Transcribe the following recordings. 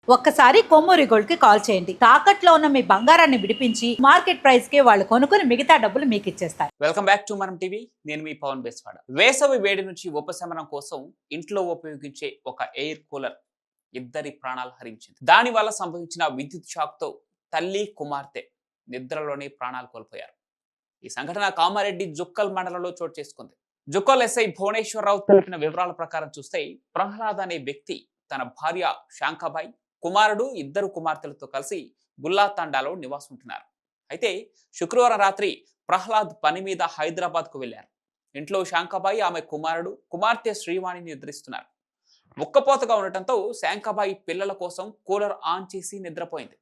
ఒక్కసారి కొమ్మూరి గోల్డ్ కి కాల్ చేయండి. తాకట్లో ఉన్న మీ బంగారాన్ని విడిపించి మార్కెట్ ప్రైస్ కి వాళ్ళు కొనుక్కుని మిగతా డబ్బులు మీకు ఇచ్చేస్తారు. వెల్కమ్ బ్యాక్ టు మనం టీవీ. నేను మీ పవన్ బేస్వాడ. వేసవి వేడి నుంచి ఉపశమనం కోసం ఇంట్లో ఉపయోగించే ఒక ఎయిర్ కూలర్ ఇద్దరి ప్రాణాలు హరించింది. దాని వల్ల సంభవించిన విద్యుత్ షాక్ తో తల్లి కుమార్తె నిద్రలోనే ప్రాణాలు కోల్పోయారు. ఈ సంఘటన కామారెడ్డి జుక్కల్ మండలంలో చోటు చేసుకుంది. జుక్కల్ ఎస్ఐ భువనేశ్వరరావు తెలిపిన వివరాల ప్రకారం చూస్తే ప్రహ్లాద్ అనే వ్యక్తి తన భార్య శాంకాబాయి, కుమారుడు, ఇద్దరు కుమార్తెలతో కలిసి గుల్లా తండాలో నివాసం ఉంటున్నారు. అయితే శుక్రవారం రాత్రి ప్రహ్లాద్ పని మీద హైదరాబాద్ కు వెళ్లారు. ఇంట్లో శాంకాబాయి, ఆమె కుమారుడు, కుమార్తె శ్రీవాణిని నిద్రిస్తున్నారు. ఉక్కపోతగా ఉండటంతో శాంకాబాయి పిల్లల కోసం కూలర్ ఆన్ చేసి నిద్రపోయింది.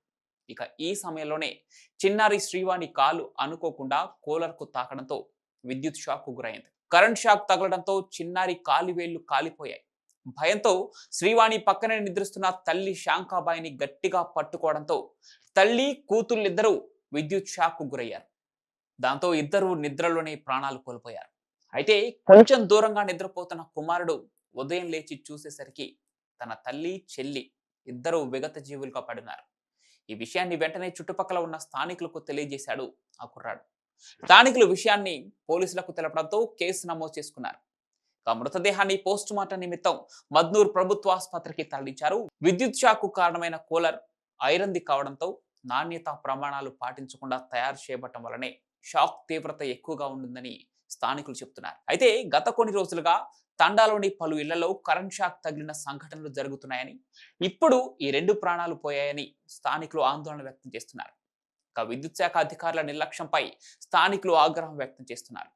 ఇక ఈ సమయంలోనే చిన్నారి శ్రీవాణి కాలు అనుకోకుండా కూలర్ కు తాకడంతో విద్యుత్ షాక్ కు గురైంది. కరెంట్ షాక్ తగలడంతో చిన్నారి కాలివేళ్లు కాలిపోయాయి. భయంతో శ్రీవాణి పక్కనే నిద్రిస్తున్న తల్లి శాంకాబాయిని గట్టిగా పట్టుకోవడంతో తల్లి, కూతుళ్ళిద్దరూ విద్యుత్ షాక్ కు గురయ్యారు. దాంతో ఇద్దరు నిద్రలోనే ప్రాణాలు కోల్పోయారు. అయితే కొంచెం దూరంగా నిద్రపోతున్న కుమారుడు ఉదయం లేచి చూసేసరికి తన తల్లి, చెల్లి ఇద్దరు విగత జీవులుగా పడినారు. ఈ విషయాన్ని వెంటనే చుట్టుపక్కల ఉన్న స్థానికులకు తెలియజేశాడు ఆ కుర్రాడు. స్థానికులు విషయాన్ని పోలీసులకు తెలపడంతో కేసు నమోదు చేసుకున్నారు. మృతదేహాన్ని పోస్ట్ మార్టం నిమిత్తం మద్నూర్ ప్రభుత్వ ఆసుపత్రికి తరలించారు. విద్యుత్ షాక్ కు కారణమైన కూలర్ ఐరన్ది కావడంతో నాణ్యత ప్రమాణాలు పాటించకుండా తయారు చేయబడటం వల్లనే షాక్ తీవ్రత ఎక్కువగా ఉంటుందని స్థానికులు చెబుతున్నారు. అయితే గత కొన్ని రోజులుగా తండాలోని పలు ఇళ్లలో కరెంట్ షాక్ తగిలిన సంఘటనలు జరుగుతున్నాయని, ఇప్పుడు ఈ 2 ప్రాణాలు పోయాయని స్థానికులు ఆందోళన వ్యక్తం చేస్తున్నారు. విద్యుత్ శాఖ అధికారుల నిర్లక్ష్యంపై స్థానికులు ఆగ్రహం వ్యక్తం చేస్తున్నారు.